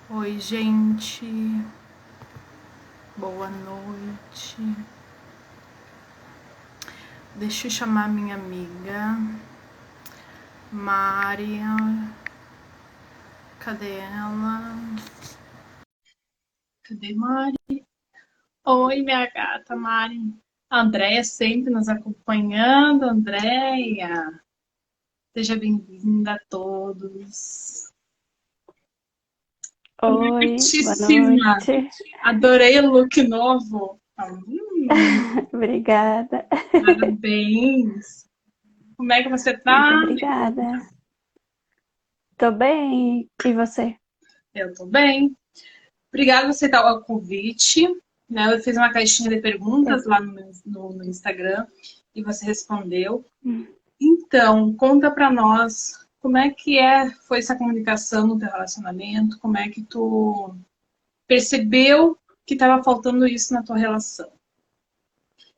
Oi, gente. Boa noite. Deixa eu chamar minha amiga Maria. Cadê ela? Cadê Mari? Oi, minha gata Mari. A Andréia sempre nos acompanhando. Andréia, seja bem-vinda a todos. Oi, boa Noitíssima! noite. Adorei o look novo. Obrigada. Parabéns! Como é que você Muito tá? obrigada. Tô bem. E você? Eu tô bem. Obrigada por aceitar o convite. Né? Eu fiz uma caixinha de Eu... perguntas lá no Instagram e você respondeu. Hum, Então, conta pra nós como é que foi essa comunicação no teu relacionamento, como é que tu percebeu que estava faltando isso na tua relação.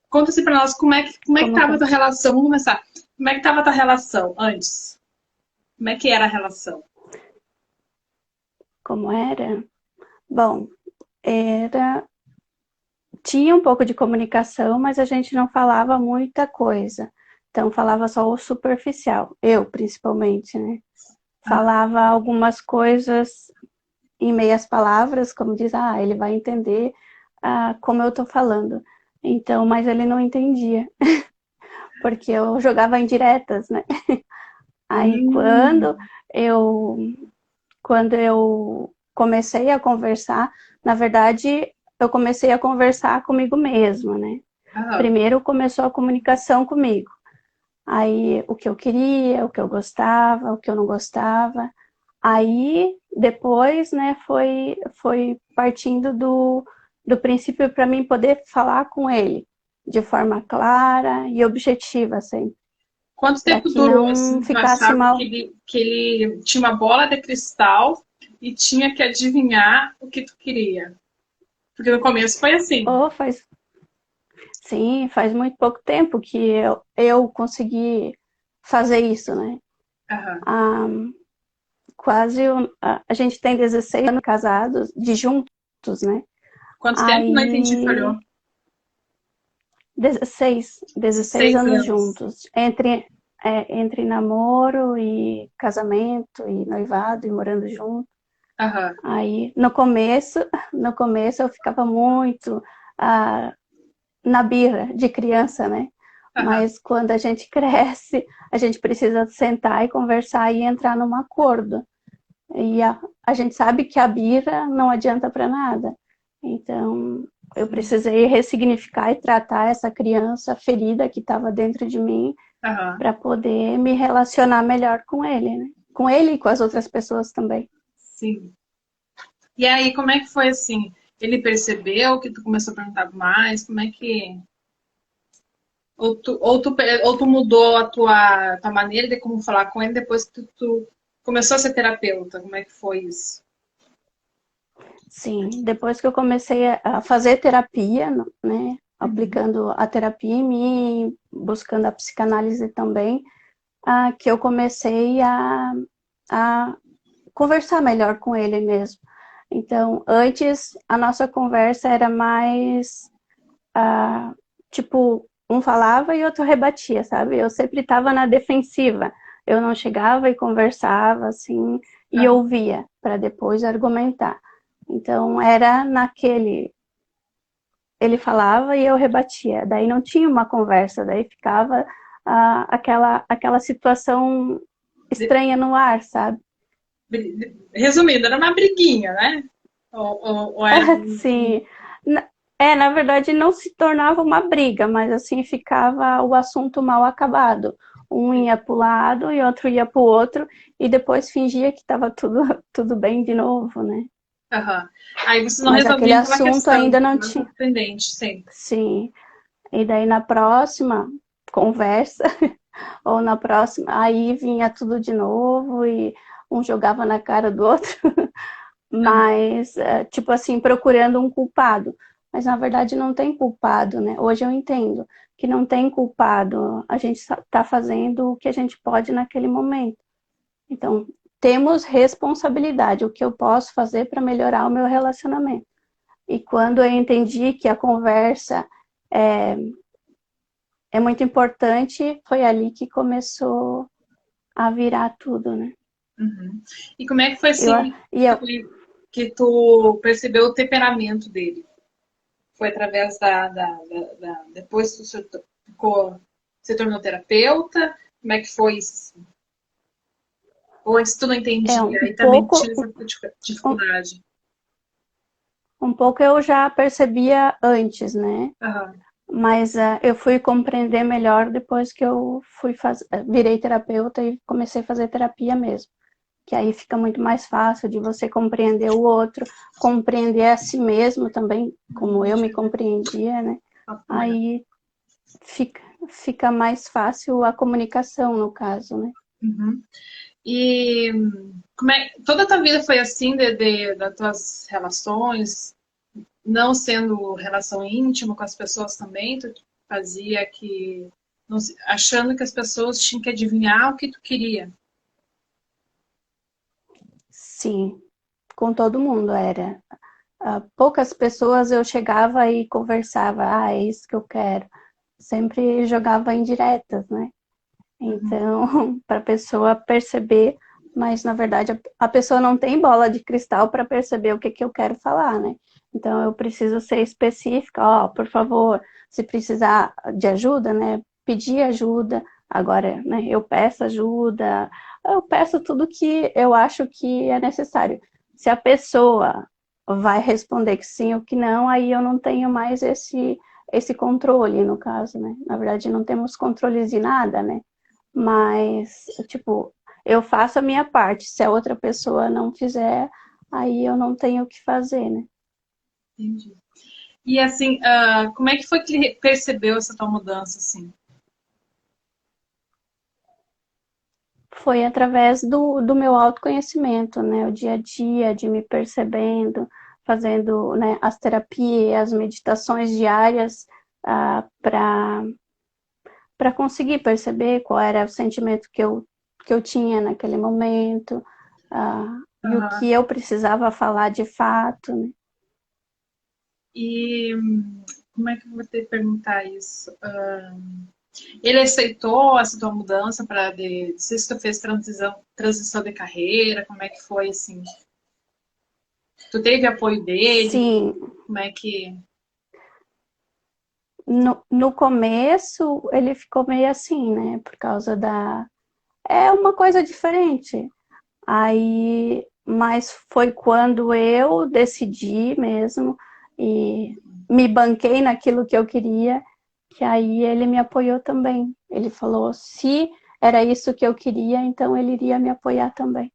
Conta-se pra nós como é que Como tava a foi? tua relação, vamos começar. Como é que tava a tua relação antes? Como é que era a relação? Como era? Bom, era... Tinha um pouco de comunicação, mas a gente não falava muita coisa. Então, falava só o superficial. Eu, principalmente, né? Ah, Falava algumas coisas em meias palavras, como diz, ele vai entender como eu tô falando. Então, mas ele não entendia, porque eu jogava indiretas, né? Aí hum, eu quando eu comecei a conversar, na verdade, eu comecei a conversar comigo mesma, né? ah, Primeiro começou a comunicação comigo. Aí o que eu queria, o que eu gostava, o que eu não gostava. Aí depois, né, foi partindo do princípio para mim poder falar com ele de forma clara e objetiva, assim, quanto para tempo que durou, não assim, tu ficasse achava que mal. ele tinha uma bola de cristal e tinha que adivinhar o que tu queria? Porque no começo foi assim. Oh, faz muito pouco tempo que eu consegui fazer isso, né? Aham. Ah, a gente tem 16 anos casados, de juntos, né? Quanto tempo? Não entendi, falhou. Aí 16 16 anos anos. juntos, entre namoro e casamento e noivado e morando junto. Aham. Aí no começo eu ficava muito ah, na birra de criança, né? Aham. Mas quando a gente cresce, a gente precisa sentar e conversar e entrar num acordo. E a gente sabe que a birra não adianta para nada. Então, eu Sim. precisei ressignificar e tratar essa criança ferida que estava dentro de mim Aham. para poder me relacionar melhor com ele, né? Com ele e com as outras pessoas também. Sim. E aí, como é que foi assim? Ele percebeu que tu começou a perguntar mais? Como é que. Ou tu mudou a tua maneira de como falar com ele depois que tu começou a ser terapeuta? Como é que foi isso? Sim, depois que eu comecei a fazer terapia, né, Uhum. aplicando a terapia em mim, buscando a psicanálise também, que eu comecei a conversar melhor com ele mesmo. Então, antes a nossa conversa era mais tipo, um falava e outro rebatia, sabe? Eu sempre estava na defensiva. Eu não chegava e conversava assim e Aham. ouvia para depois argumentar. Então era naquele, ele falava e eu rebatia. Daí não tinha uma conversa, daí ficava aquela situação estranha no ar, sabe? Resumindo, era uma briguinha, né? Ou era. Sim, na verdade não se tornava uma briga, mas assim ficava o assunto mal acabado. Um ia para o lado e outro ia para o outro, e depois fingia que estava tudo, tudo bem de novo, né? Aham. Aí você não Mas aquele resolvia aquela assunto questão, ainda não ficava tinha. pendente sempre. Sim, e daí na próxima conversa, ou na próxima, aí vinha tudo de novo e um jogava na cara do outro. Aham. Mas, tipo assim, procurando um culpado. Mas na verdade não tem culpado, né? Hoje eu entendo que não tem culpado. A gente está fazendo o que a gente pode naquele momento. Então, temos responsabilidade, o que eu posso fazer para melhorar o meu relacionamento. E quando eu entendi que a conversa é muito importante, foi ali que começou a virar tudo, né? Uhum. E como é que foi Eu, assim e eu, que tu percebeu o temperamento dele? Foi através depois que você se tornou terapeuta? Como é que foi isso? Ou antes tu não entendia um e também tinha pouco, essa um, dificuldade? um pouco eu já percebia antes, né? Aham. Mas eu fui compreender melhor depois que eu virei terapeuta e comecei a fazer terapia mesmo. Que aí fica muito mais fácil de você compreender o outro, compreender a si mesmo também, como eu me compreendia, né? Aí fica mais fácil a comunicação, no caso, né? Uhum. E toda a tua vida foi assim, das tuas relações, não sendo relação íntima com as pessoas também, tu fazia que, achando que as pessoas tinham que adivinhar o que tu queria. Sim, com todo mundo era. Poucas pessoas eu chegava e conversava, é isso que eu quero. Sempre jogava indiretas, né? Então, para a pessoa perceber, mas na verdade a pessoa não tem bola de cristal para perceber o que, que eu quero falar, né? Então eu preciso ser específica, por favor, se precisar de ajuda, né? Pedir ajuda. Agora, né, eu peço ajuda, eu peço tudo que eu acho que é necessário. Se a pessoa vai responder que sim ou que não, aí eu não tenho mais esse controle, no caso, né? Na verdade, não temos controles de nada, né? Mas, tipo, eu faço a minha parte. Se a outra pessoa não fizer, aí eu não tenho o que fazer, né? Entendi. E assim, como é que foi que ele percebeu essa tua mudança, assim? Foi através do meu autoconhecimento, né? O dia a dia, de me percebendo, fazendo, né, as terapias, as meditações diárias, para conseguir perceber qual era o sentimento que eu tinha naquele momento, e o que Aham. eu precisava falar de fato, né? E como é que eu vou ter que perguntar isso? Ele aceitou essa tua mudança para não sei se tu fez transição de carreira, como é que foi assim? Tu teve apoio dele? Sim, Como é que. no começo ele ficou meio assim, né? Por causa É uma coisa diferente. Aí, mas foi quando eu decidi mesmo e me banquei naquilo que eu queria, que aí ele me apoiou também. Ele falou, se era isso que eu queria, então ele iria me apoiar também.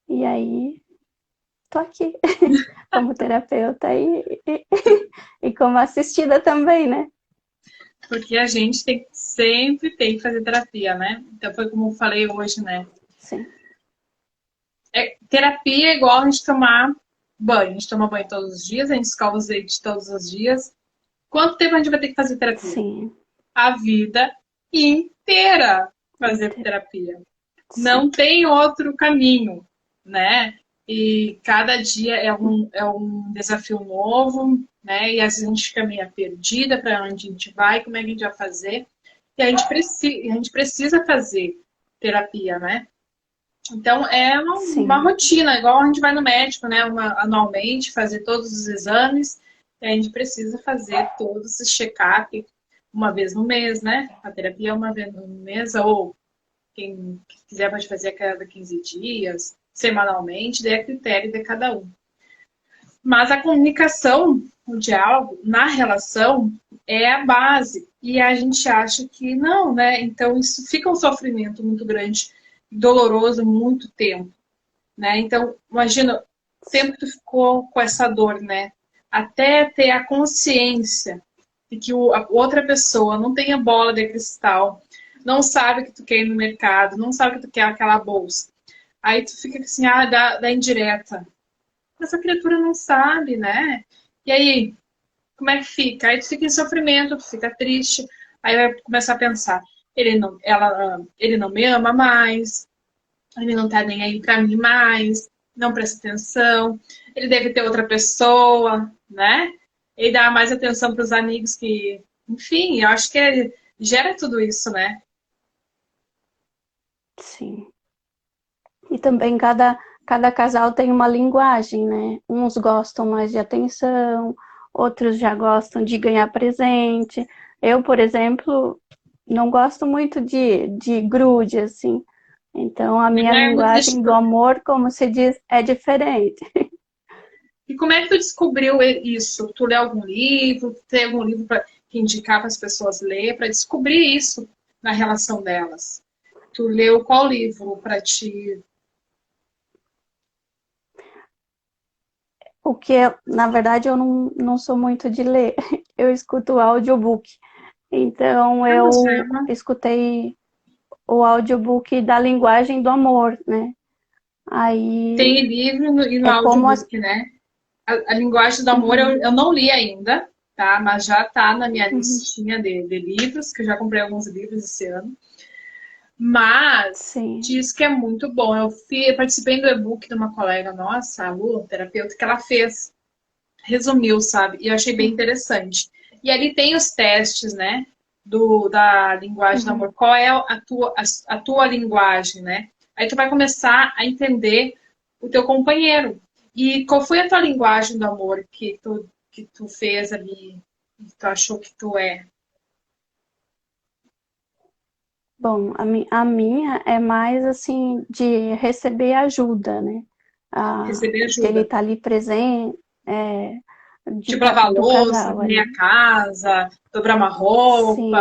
E aí, tô aqui como terapeuta e como assistida também, né? Porque a gente sempre tem que fazer terapia, né? Então foi como eu falei hoje, né? Sim, Terapia é igual a gente tomar banho. A gente toma banho todos os dias, a gente escova os dentes todos os dias. Quanto tempo a gente vai ter que fazer terapia? sim, A vida inteira fazer terapia. sim, Não tem outro caminho, né? E cada dia é um desafio novo, né? E às vezes a gente fica meio perdida para onde a gente vai, como é que a gente vai fazer. E a gente precisa fazer terapia, né? Então é uma sim, rotina, igual a gente vai no médico, né? Anualmente, fazer todos os exames, e a gente precisa fazer todos esses check-up uma vez no mês, né? A terapia é uma vez no mês, ou quem quiser pode fazer a cada 15 dias, semanalmente, daí é critério de cada um. Mas a comunicação, o diálogo, na relação, é a base. E a gente acha que não, né? Então isso fica um sofrimento muito grande, doloroso, muito tempo, né? Então, imagina o tempo que tu ficou com essa dor, né? Até ter a consciência de que a outra pessoa não tem a bola de cristal, não sabe o que tu quer ir no mercado, não sabe o que tu quer aquela bolsa. Aí tu fica assim, dá indireta. Essa criatura não sabe, né? E aí, como é que fica? Aí tu fica em sofrimento, tu fica triste, aí vai começar a pensar, ele não me ama mais, ele não tá nem aí pra mim mais, não presta atenção, ele deve ter outra pessoa, né? Ele dá mais atenção para os amigos que, enfim, eu acho que gera tudo isso, né? Sim. E também cada casal tem uma linguagem, né? Uns gostam mais de atenção, outros já gostam de ganhar presente. Eu, por exemplo, não gosto muito de grude, assim. Então, a minha Mas deixa linguagem do amor, como se diz, é diferente. E como é que tu descobriu isso? Tu lê algum livro? Tu tem algum livro para indicar para as pessoas ler, para descobrir isso na relação delas? Tu leu qual livro para ti? O que, na verdade, eu não sou muito de ler. Eu escuto audiobook. Então, Ah, mas já é eu escutei o audiobook da linguagem do amor, né? Aí tem livro e no é como as. audiobook, né? A Linguagem do Amor Uhum, eu não li ainda, tá? Mas já tá na minha uhum, listinha de livros, que eu já comprei alguns livros esse ano. Mas sim. diz que é muito bom. Participei do e-book de uma colega nossa, a Lu, terapeuta, que ela fez, resumiu, sabe? E eu achei bem interessante. E ali tem os testes, né? Da linguagem do Uhum. amor. Qual é a tua linguagem, né? Aí tu vai começar a entender o teu companheiro. E qual foi a tua linguagem do amor que tu fez ali, que tu achou que tu é? Bom, a minha é mais assim de receber ajuda, né? Receber De ele ajuda. estar ali presente, é, Tipo, lavar a do louça, casal arrumar ali. a casa, dobrar uma roupa, Sim,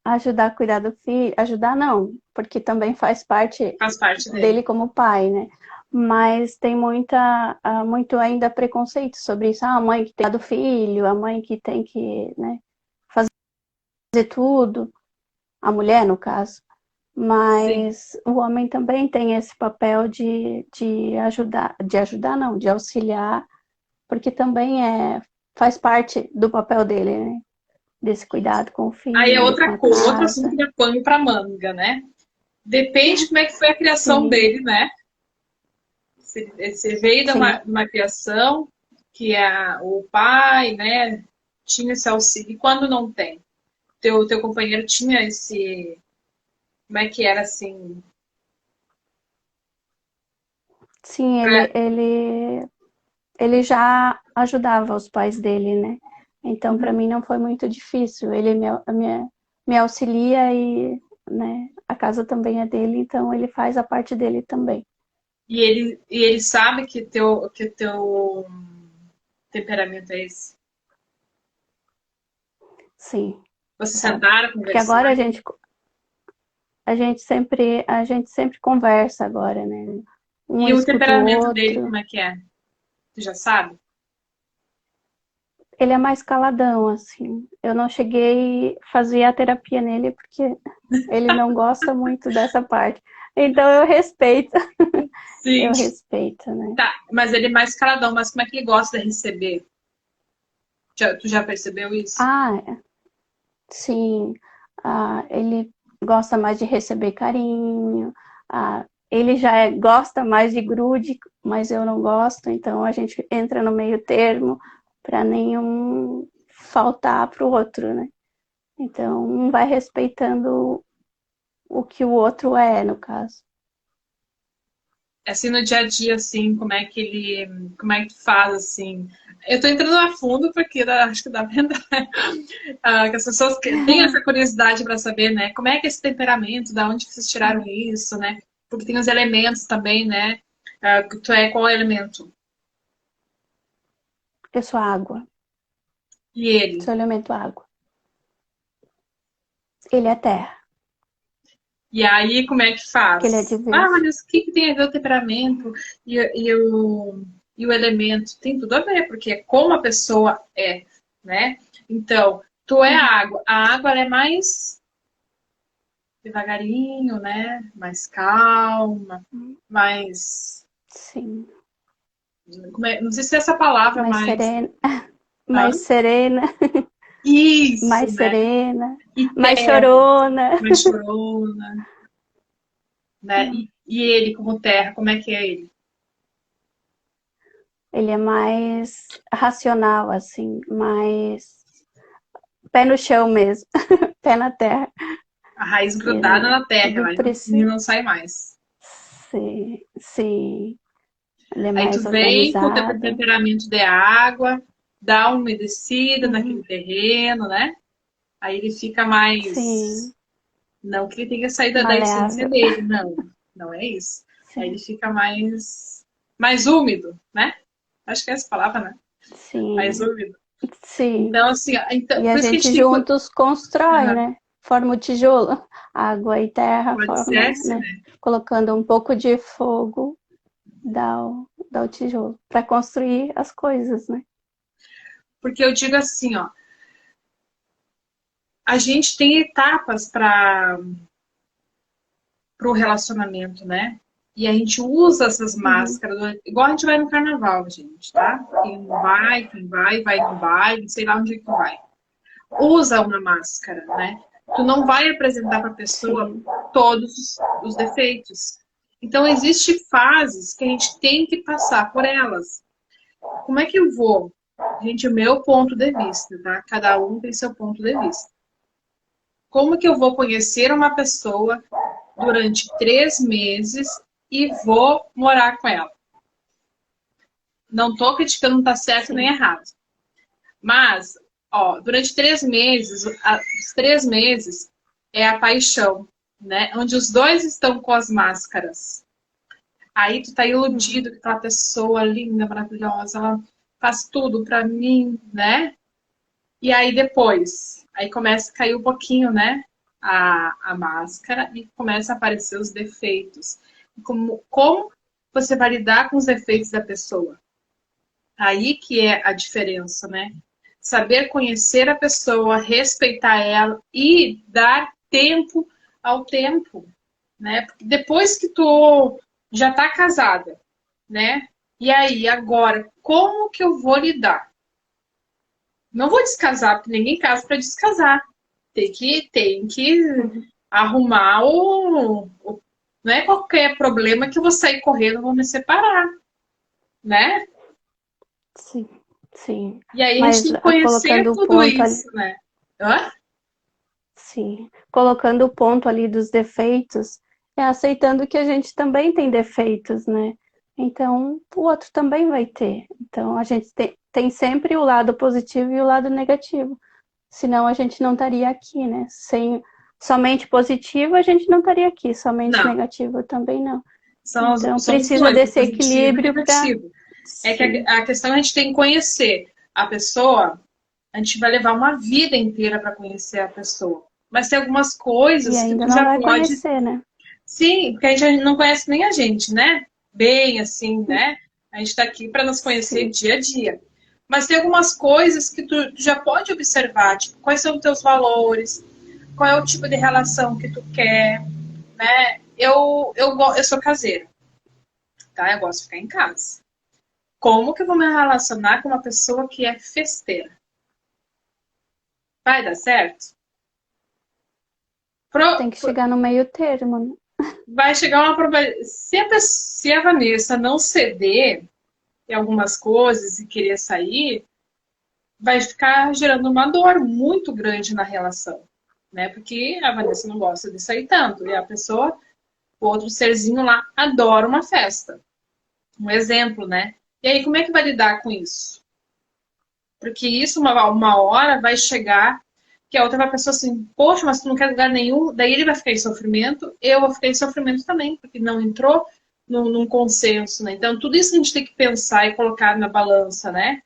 ajudar a cuidar do filho, ajudar não, porque também faz parte faz parte dele. dele como pai, né? Mas tem muito ainda preconceito sobre isso. Ah, a mãe que tem que cuidar do filho, a mãe que tem que, né, fazer tudo, a mulher, no caso. Sim. Mas o homem também tem esse papel de ajudar não, de auxiliar, porque também faz parte do papel dele, né? Desse cuidado com o Aí é filho, com outra a coisa, outro assunto casa. que é pano para manga, né? Depende como é que foi a criação Sim, dele, né? Você veio de sim. uma criação que o pai, né, tinha esse auxílio. E quando não tem? Teu companheiro tinha esse. Como é que era assim? Sim, Pra, ele já ajudava os pais dele, né? Então, para uhum. mim não foi muito difícil. Ele me auxilia e, né, a casa também é dele, então ele faz a parte dele também. E ele sabe que teu temperamento é esse. Sim, Vocês sabe? sentaram, Porque agora conversaram. a gente sempre conversa agora, né? Um E o escuta o temperamento dele, outro. como é que é? Tu já sabe? Ele é mais caladão, assim. Eu não cheguei a fazer a terapia nele porque ele não gosta muito dessa parte. Então eu respeito, Sim. eu respeito, né? Tá, mas ele é mais caladão, mas como é que ele gosta de receber? Tu já percebeu isso? Ah, sim. Ele gosta mais de receber carinho. Ele gosta mais de grude, mas eu não gosto, então a gente entra no meio termo para nenhum faltar para o outro, né? Então, um vai respeitando o que o outro é, no caso. Assim, no dia a dia, assim, como é que tu faz, assim? Eu tô entrando a fundo porque acho que dá pra entrar, que as pessoas têm essa curiosidade para saber, né? Como é que é esse temperamento, da onde vocês tiraram isso, né? Porque tem os elementos também, né? Tu é qual elemento? Eu sou água, E ele? sou elemento água. Ele é terra, E aí, como é que que ele é de faz? Ah, verde. mas o que tem a ver o temperamento e o elemento? Tem tudo a ver, porque é como a pessoa é, né? Então, tu é a Uhum. água. A água ela é mais devagarinho, né? Mais calma, mais. Sim, Não sei se é essa palavra, mais mais. serena, Hã? mais serena, Isso, mais né? serena, E mais terra, chorona. mais chorona. né? E ele como terra, como é que é ele? Ele é mais racional, assim, mais pé no chão mesmo, pé na terra. A raiz grudada Ele, na terra, ele ela precisa. não sai mais. Sim, sim, ele é Aí tu mais vem com o teu organizado. temperamento de água, dá uma umedecida naquele Uhum, terreno, né? Aí ele fica mais. sim, Não que ele tenha saído da essência maleável. dele, não. Não é isso. Aí ele Sim, fica mais úmido, né? Acho que é essa palavra, né? Mais sim, úmido. sim. Então, assim, então, E a por isso que a gente gente tem. juntos constrói, Uhum. né? Forma o tijolo, água e terra, Pode ser, forma, sim, né? né? Colocando um pouco de fogo, dá o tijolo, para construir as coisas, né? Porque eu digo assim, ó, a gente tem etapas para o relacionamento, né? E a gente usa essas Uhum, máscaras, igual a gente vai no carnaval, gente, tá? Quem vai no baile, sei lá onde é que vai. Usa uma máscara, né? Tu não vai apresentar para a pessoa sim, todos os defeitos. Então, existem fases que a gente tem que passar por elas. Como é que eu vou? Gente, o meu ponto de vista, tá? Cada um tem seu ponto de vista. Como que eu vou conhecer uma pessoa durante 3 meses e vou morar com ela? Não estou criticando, não tá certo nem sim. errado. Mas, ó, durante 3 meses, os 3 meses é a paixão, né? Onde os dois estão com as máscaras. Aí tu tá Uhum, iludido que aquela pessoa linda, maravilhosa, ela faz tudo pra mim, né? E aí depois, aí começa a cair um pouquinho, né? A máscara e começa a aparecer os defeitos. Como você vai lidar com os defeitos da pessoa? Aí que é a diferença, né? Saber conhecer a pessoa, respeitar ela e dar tempo ao tempo, né? Porque depois que tu já tá casada, né? E aí, agora, como que eu vou lidar? Não vou descasar, porque ninguém casa para descasar. Tem que uhum, arrumar não é qualquer problema que eu vou sair correndo, vou me separar, né? sim, sim. E aí a gente Mas tem que conhecer colocando o tudo ponto ali, isso, né? Hã? sim, colocando o ponto ali dos defeitos, é aceitando que a gente também tem defeitos, né? Então, o outro também vai ter. Então, a gente tem sempre o lado positivo e o lado negativo. Senão a gente não estaria aqui, né? Sem somente positivo, a gente não estaria aqui, somente Não, negativo também não. são Então, são os precisa dois, o desse positivo e o equilíbrio para. negativo. É que Sim. a questão é a gente tem que conhecer a pessoa, a gente vai levar uma vida inteira para conhecer a pessoa. Mas tem algumas E coisas que ainda tu não já vai pode. conhecer, né? Sim, porque a gente não conhece nem a gente, né? Bem assim, né? A gente está aqui para nos conhecer Sim. dia a dia. Mas tem algumas coisas que tu já pode observar, tipo, quais são os teus valores, qual é o tipo de relação que tu quer, né? Eu sou caseira, tá? Eu gosto de ficar em casa. Como que eu vou me relacionar com uma pessoa que é festeira? Vai dar certo? Tem que chegar no meio termo, né? Vai chegar uma probabilidade. Se a Vanessa não ceder em algumas coisas e querer sair, vai ficar gerando uma dor muito grande na relação, né? Porque a Vanessa não gosta de sair tanto e a pessoa, o outro serzinho lá, adora uma festa. Um exemplo, né? E aí, como é que vai lidar com isso? Porque isso, uma hora, vai chegar que a outra vai pensar assim, poxa, mas tu não quer lugar nenhum, daí ele vai ficar em sofrimento, eu vou ficar em sofrimento também, porque não entrou num consenso, né? Então, tudo isso a gente tem que pensar e colocar na balança, né?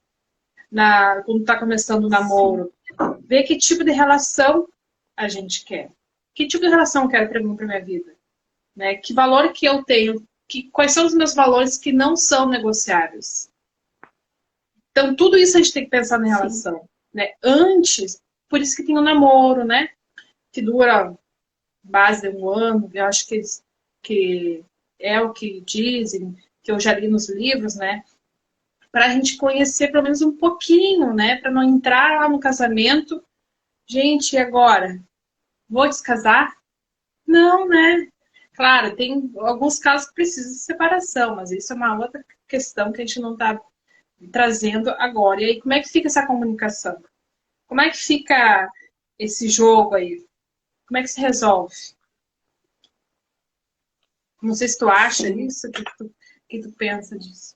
Quando tá começando o Sim. namoro. Ver que tipo de relação a gente quer. Que tipo de relação eu quero para mim, para minha vida? Né? Que valor que eu tenho? Quais são os meus valores que não são negociáveis? Então, tudo isso a gente tem que pensar na Sim. relação. Né? Antes, por isso que tem o namoro, né? Que dura base de um ano, eu acho que é o que dizem, que eu já li nos livros, né? Para a gente conhecer pelo menos um pouquinho, né? Para não entrar lá no casamento. Gente, e agora? Vou descasar? Não, né? Claro, tem alguns casos que precisam de separação, mas isso é uma outra questão que a gente não está trazendo agora. E aí, como é que fica essa comunicação? Como é que fica esse jogo aí? Como é que se resolve? Não sei se tu acha Sim. isso, que tu pensa disso.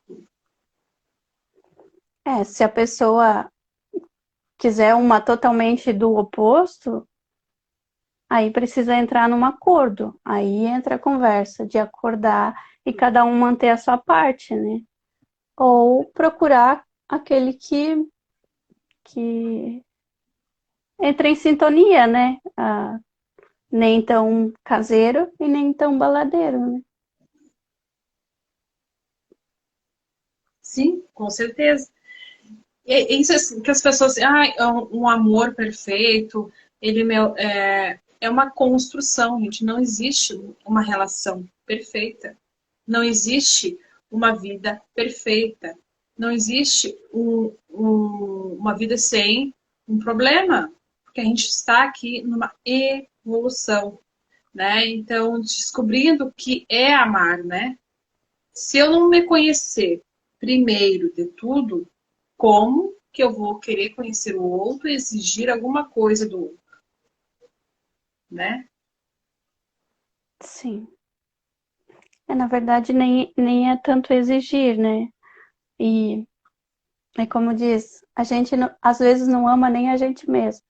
Se a pessoa quiser uma totalmente do oposto, aí precisa entrar num acordo. Aí entra a conversa de acordar e cada um manter a sua parte, né? Ou procurar aquele que entra em sintonia, né? Nem tão caseiro e nem tão baladeiro, né? Sim, com certeza. E isso assim, que as pessoas, é um amor perfeito, é uma construção, gente. Não existe uma relação perfeita. Não existe uma vida perfeita. Não existe uma vida sem um problema, porque a gente está aqui numa evolução, né? Então, descobrindo o que é amar, né? Se eu não me conhecer primeiro de tudo, como que eu vou querer conhecer o outro e exigir alguma coisa do outro, né? Sim. Na verdade, nem é tanto exigir, né? E é como diz, a gente às vezes não ama nem a gente mesmo.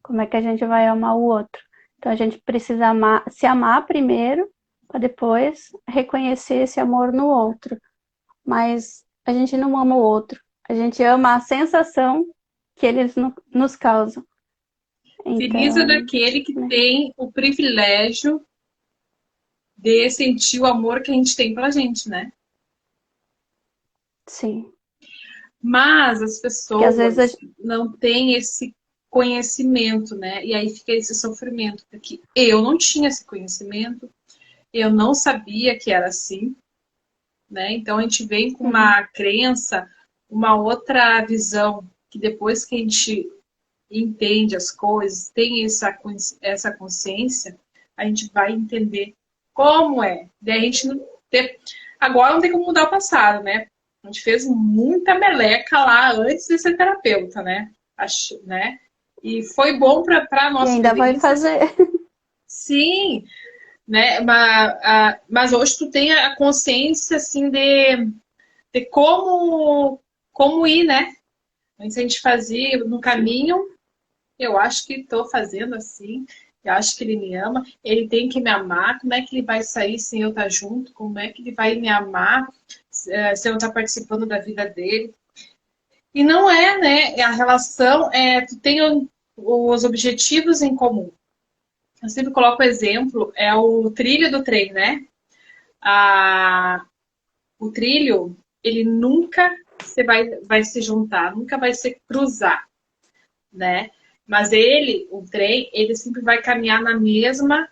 Como é que a gente vai amar o outro? Então a gente precisa se amar primeiro, para depois reconhecer esse amor no outro. Mas a gente não ama o outro. A gente ama a sensação que eles nos causam. Feliz é Então, daquele que né? tem o privilégio de sentir o amor que a gente tem pela gente, né? Sim. Mas as Que às vezes pessoas não têm esse conhecimento, né? E aí fica esse sofrimento, porque eu não tinha esse conhecimento, eu não sabia que era assim, né? Então a gente vem com uhum, uma crença, uma outra visão, que depois que a gente entende as coisas, tem essa consciência, a gente vai entender como é. Daí a gente não ter... Agora não tem como mudar o passado, né? A gente fez muita meleca lá antes de ser terapeuta, né? Acho, né? E foi bom para a e nossa ainda vai vivência. fazer. Sim, né? Mas hoje tu tem a consciência assim de como ir, né? Antes a gente fazia no Sim, caminho. Eu acho que estou fazendo assim. Eu acho que ele me ama. Ele tem que me amar. Como é que ele vai sair sem eu estar junto? Como é que ele vai me amar se eu estar participando da vida dele? E não é, né? A relação é tu tem os objetivos em comum. Eu sempre coloco o exemplo, é o trilho do trem, né? A, o trilho, ele nunca vai se juntar, nunca vai se cruzar, né? Mas o trem, ele sempre vai caminhar na mesma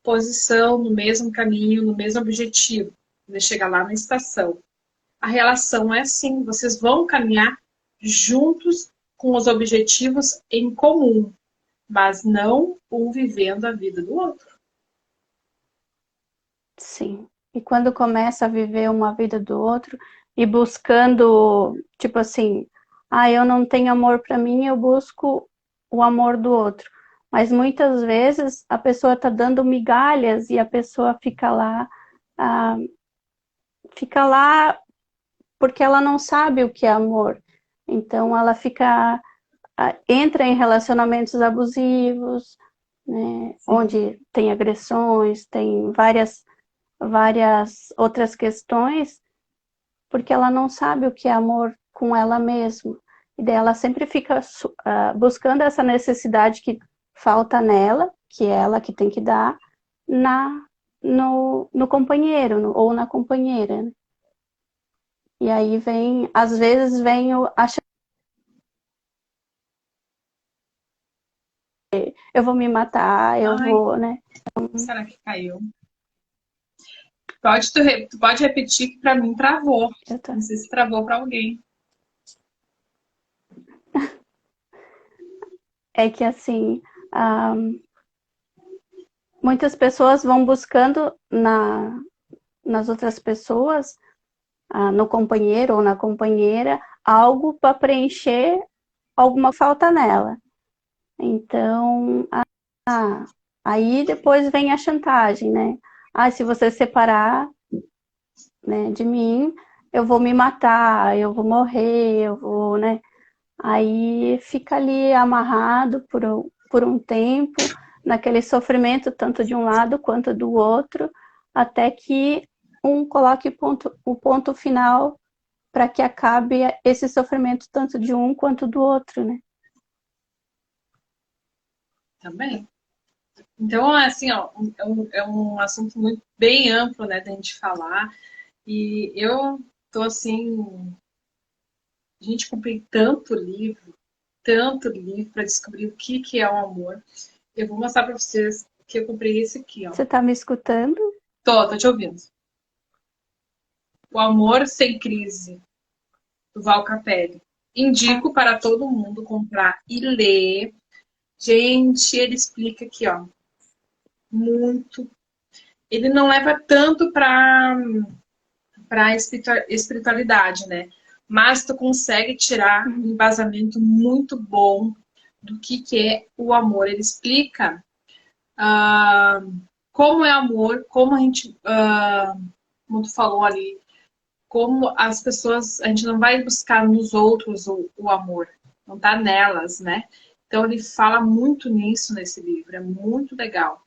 posição, no mesmo caminho, no mesmo objetivo, de chegar lá na estação. A relação é assim, vocês vão caminhar juntos com os objetivos em comum, mas não um vivendo a vida do outro. sim. E quando começa a viver uma vida do outro e buscando, tipo assim, eu não tenho amor para mim, eu busco o amor do outro. Mas muitas vezes a pessoa tá dando migalhas e a pessoa ah, fica lá porque ela não sabe o que é amor. Então ela entra em relacionamentos abusivos, né, Sim. onde tem agressões, tem várias outras questões, porque ela não sabe o que é amor com ela mesma. E daí ela sempre fica buscando essa necessidade que falta nela, que é ela que tem que dar, no companheiro, ou na companheira. Né? E aí às vezes vem a eu vou me matar, eu Ai, vou, né? será que caiu? Tu pode repetir que para mim travou. Eu tô... Não sei se travou para alguém. É que assim, ah, muitas pessoas vão buscando nas outras pessoas, no companheiro ou na companheira, algo para preencher alguma falta nela. Então, aí depois vem a chantagem, né? Se você separar, né, de mim, eu vou me matar, eu vou morrer, eu vou, né? Aí fica ali amarrado por um tempo, naquele sofrimento, tanto de um lado quanto do outro, até que um coloque o ponto final para que acabe esse sofrimento tanto de um quanto do outro, né? Também. Então, assim, ó, é um assunto muito bem amplo, né, da gente falar. E eu tô assim, a gente comprei tanto livro para descobrir o que é o amor. Eu vou mostrar para vocês que eu comprei esse aqui, ó. Você tá me escutando? Tô te ouvindo. O Amor Sem Crise, do Val Capelli. Ah, Indico para todo mundo comprar e ler. Gente, ele explica aqui, ó, muito. Ele não leva tanto para espiritualidade, né? Mas tu consegue tirar um embasamento muito bom do que é o amor. Ele explica como é amor, como a gente, como tu falou ali, como as pessoas, a gente não vai buscar nos outros o amor, não tá nelas, né? Então ele fala muito nisso nesse livro, é muito legal.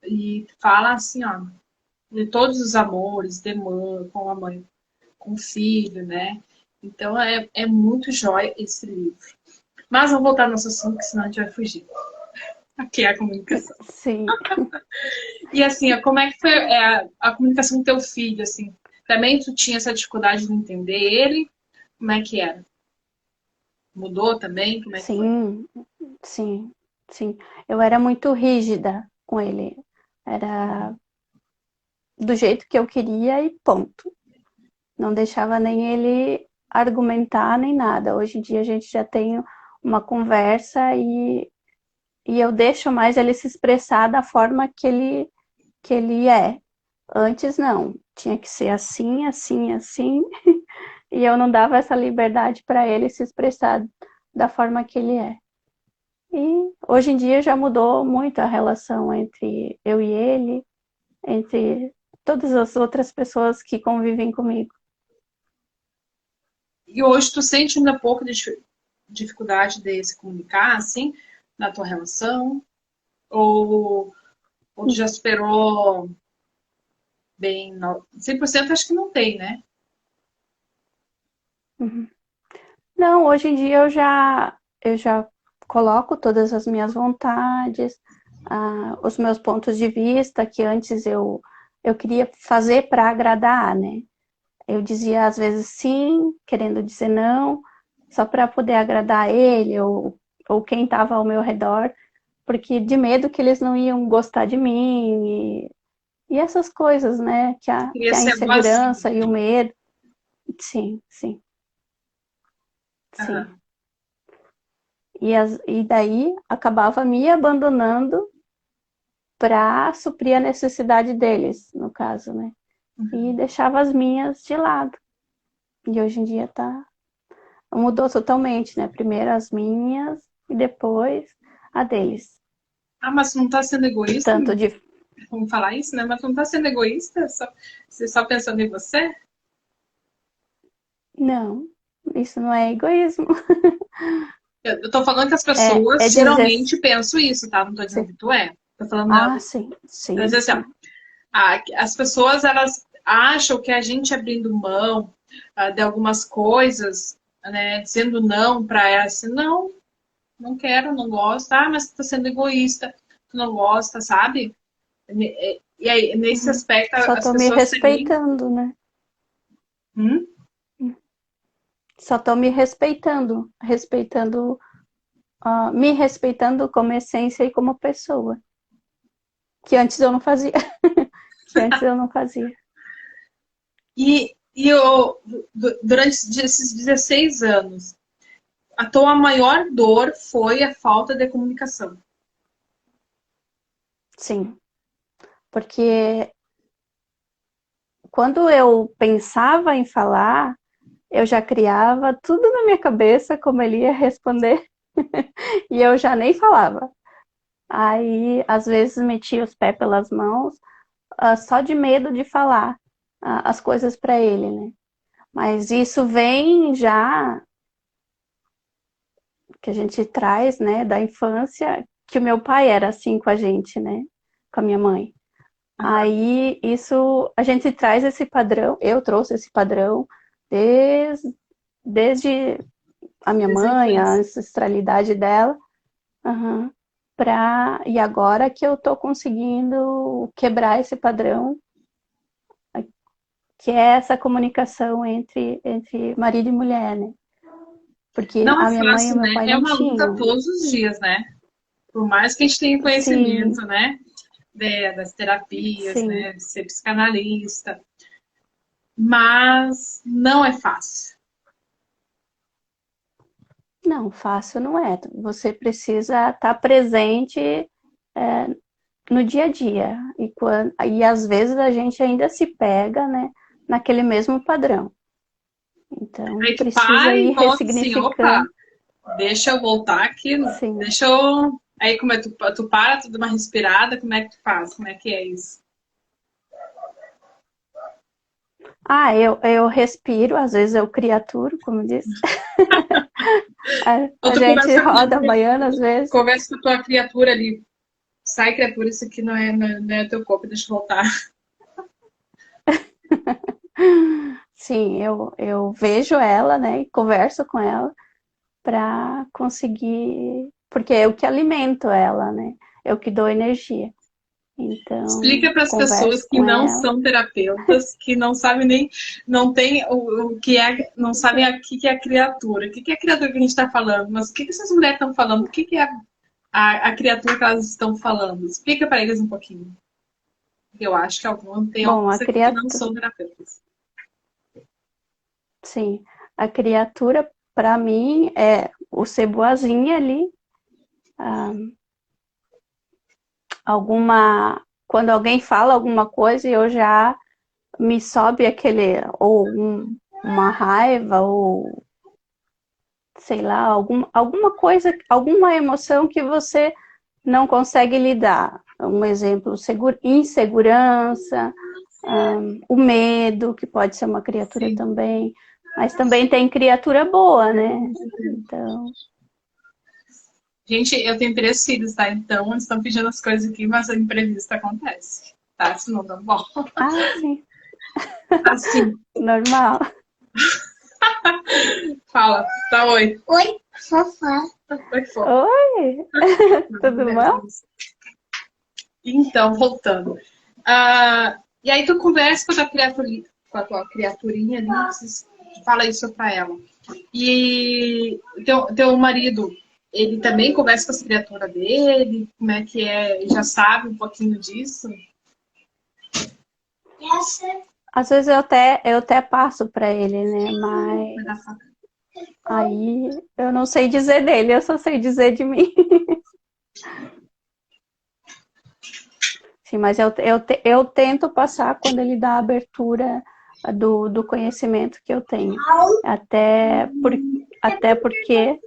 E fala assim, ó, de todos os amores, de mãe, com a mãe, com o filho, né? Então é muito jóia esse livro. Mas vamos voltar no nosso assunto, que senão a gente vai fugir. Aqui é a comunicação. sim. E assim, como é que foi a comunicação com teu filho, assim? Também tu tinha essa dificuldade de entender ele? Como é que era? Mudou também? Como é que foi? Sim, sim, sim. Eu era muito rígida com ele. Era do jeito que eu queria e ponto. Não deixava nem ele argumentar nem nada. Hoje em dia a gente já tem uma conversa e eu deixo mais ele se expressar da forma que ele é. Antes não, tinha que ser assim, assim, assim, e eu não dava essa liberdade para ele se expressar da forma que ele é. E hoje em dia já mudou muito a relação entre eu e ele, entre todas as outras pessoas que convivem comigo. E hoje tu sente ainda pouco de dificuldade de se comunicar, assim, na tua relação? Ou tu já superou bem? 100% acho que não tem, né? Uhum. Não, hoje em dia eu já coloco todas as minhas vontades, os meus pontos de vista, que antes eu queria fazer para agradar, né? Eu dizia às vezes sim, querendo dizer não, só para poder agradar ele ou quem estava ao meu redor, porque de medo que eles não iam gostar de mim e essas coisas, né? Queria Que a ser boazinha. insegurança e o medo. Sim, sim, sim. Aham. E daí acabava me abandonando para suprir a necessidade deles, no caso, né? E deixava as minhas de lado. E hoje em dia mudou totalmente, né? Primeiro as minhas e depois a deles. Ah, mas tu não tá sendo egoísta? Tanto de Vamos falar isso, né? Mas tu não tá sendo egoísta? Você só pensando em você? não, isso não é egoísmo. Eu tô falando que as É pessoas dizer geralmente pensam isso, tá? Não tô dizendo assim, que tu é. Tô falando, sim, eu sim, dizer assim, ó, sim. as pessoas, elas acham que a gente abrindo mão de algumas coisas, né? Dizendo não pra elas, assim, não, não quero, não gosto. Ah, mas tu tá sendo egoísta, tu não gosta, sabe? E aí, nesse Uhum. aspecto, Só as tô me pessoas têm... respeitando, né? Hum? Só tô me respeitando, me respeitando como essência e como pessoa. Que antes eu não fazia. Que antes eu não fazia. E durante esses 16 anos, a tua maior dor foi a falta de comunicação. Sim, Porque quando eu pensava em falar, eu já criava tudo na minha cabeça como ele ia responder e eu já nem falava. Aí, às vezes, metia os pés pelas mãos, só de medo de falar as coisas para ele, né? Mas isso vem já que a gente traz, né, da infância, que o meu pai era assim com a gente, né, com a minha mãe. Aham. Aí isso, a gente traz esse padrão, eu trouxe esse padrão desde a minha Desde a mãe, a infância. ancestralidade dela, uhum, e agora que eu tô conseguindo quebrar esse padrão, que é essa comunicação entre marido e mulher, né? Porque Não é a minha mãe e o fácil, meu né? pai É não uma luta tinham. todos os dias, né? Por mais que a gente tenha conhecimento, Sim, né? Das terapias, sim. né? De ser psicanalista. Mas não é fácil. Não, fácil não é. Você precisa estar presente no dia a dia. E às vezes a gente ainda se pega, né, naquele mesmo padrão. Então, Aí tu precisa para e ir volta assim, opa, ressignificando. deixa eu voltar aqui, Sim. deixa eu. Aí como é tu para, tu dá uma respirada, como é que tu faz? Como é que é isso? Ah, eu respiro, às vezes eu criaturo, como diz. Ou A tu gente roda a baiana, às vezes. conversa com a tua criatura ali. Sai, criatura, isso aqui não é teu corpo, deixa eu voltar. Sim, eu vejo ela, né, e converso com ela para conseguir, porque eu que alimento ela, né? Eu que dou energia. Então, Explica para as pessoas converso que com não ela. são terapeutas, que não sabem nem, não tem o que é, não sabem o que é a criatura. O que é a criatura que a gente está falando? Mas o que essas mulheres estão falando? O que é a criatura que elas estão falando? Explica para eles um pouquinho. Eu acho que tem Bom, alguns aqui que não são terapeutas. sim, a criatura para mim é o ser boazinha ali, ah, quando alguém fala alguma coisa eu já me sobe aquele uma raiva ou sei lá, alguma coisa, alguma emoção que você não consegue lidar. Um exemplo, insegurança, o medo, que pode ser uma criatura Sim. também, mas também tem criatura boa, né? Então, Gente, eu tenho 3 filhos, tá? Então, eles estão pedindo as coisas aqui, mas o imprevisto acontece. Tá? Se não dá bom. sim, Assim, normal. fala. Tá, oi. Oi, fofá. Oi, fofo. Oi, tudo bom? Então, voltando. E aí tu conversa com a tua criaturinha ali, você fala isso pra ela. E teu marido, ele também conversa com as criaturas dele? Como é que é? Ele já sabe um pouquinho disso? Essa Às vezes eu até passo para ele, né? Mas aí eu não sei dizer dele, eu só sei dizer de mim. Sim, mas eu tento passar quando ele dá a abertura do conhecimento que eu tenho. Até, por, até porque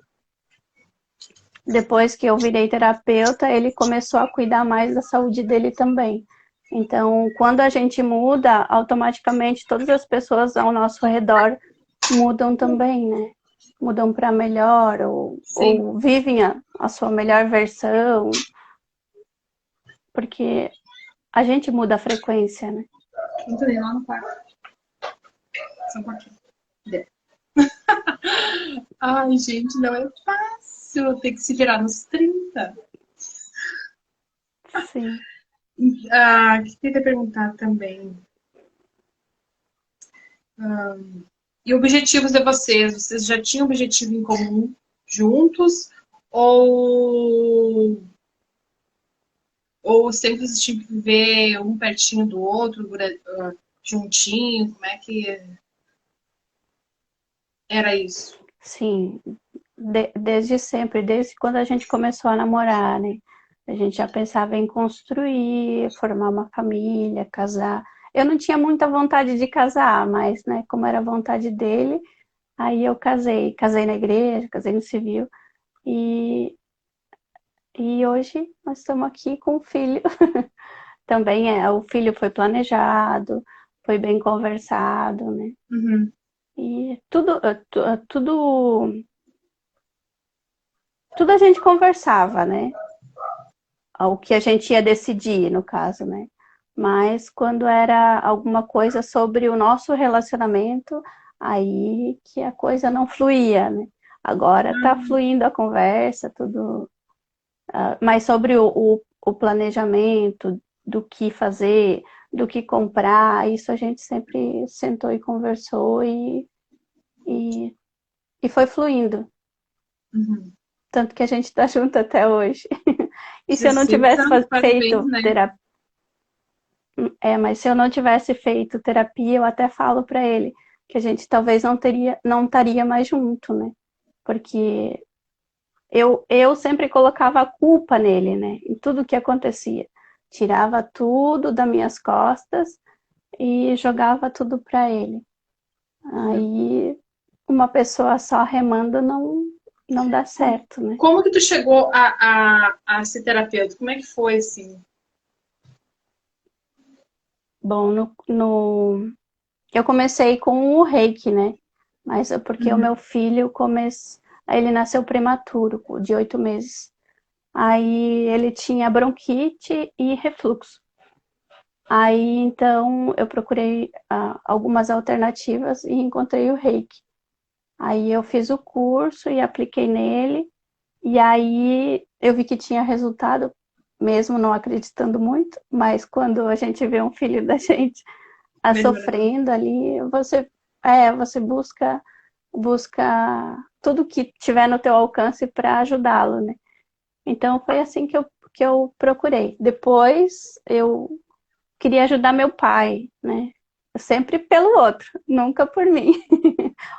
depois que eu virei terapeuta, ele começou a cuidar mais da saúde dele também. Então, quando a gente muda, automaticamente todas as pessoas ao nosso redor mudam também, né? Mudam para melhor Sim. ou vivem a sua melhor versão, porque a gente muda a frequência, né? Entrei lá no quarto. Só um pouquinho. Ai, gente, não é fácil. Tem que se virar nos 30. Sim. Queria perguntar também. E objetivos de vocês? Vocês já tinham objetivo em comum juntos? Ou, ou sempre vocês tinham que viver um pertinho do outro, juntinho? Como é que era isso? Sim, desde sempre, desde quando a gente começou a namorar, né? A gente já pensava em construir, formar uma família, casar. Eu não tinha muita vontade de casar, mas, né, como era a vontade dele, aí eu casei. Casei na igreja, casei no civil. E, e hoje nós estamos aqui com o filho. Também o filho foi planejado, foi bem conversado, né? Uhum. E tudo a gente conversava, né? O que a gente ia decidir, no caso, né? Mas quando era alguma coisa sobre o nosso relacionamento, aí que a coisa não fluía, né? Agora tá fluindo a conversa, tudo. Mas sobre o planejamento, do que fazer, do que comprar, isso a gente sempre sentou e conversou e, e foi fluindo. Uhum. Tanto que a gente tá junto até hoje. E se eu não 16 tivesse anos, parabéns, feito né? terapia, mas se eu não tivesse feito terapia, eu até falo para ele que a gente talvez não estaria mais junto, né? Porque eu sempre colocava a culpa nele, né? Em tudo que acontecia. Tirava tudo das minhas costas e jogava tudo para ele. Aí uma pessoa só remando não dá certo, né? Como que tu chegou a ser terapeuta? Como é que foi, assim? Bom, eu comecei com o reiki, né? Mas é porque o Uhum. meu filho ele nasceu prematuro, de 8 meses. Aí ele tinha bronquite e refluxo. Aí então eu procurei algumas alternativas e encontrei o reiki. Aí eu fiz o curso e apliquei nele. E aí eu vi que tinha resultado, mesmo não acreditando muito, mas quando a gente vê um filho da gente Melhorando. sofrendo ali, você busca tudo que tiver no teu alcance para ajudá-lo, né? Então foi assim que eu procurei. Depois eu queria ajudar meu pai, né? Sempre pelo outro, nunca por mim.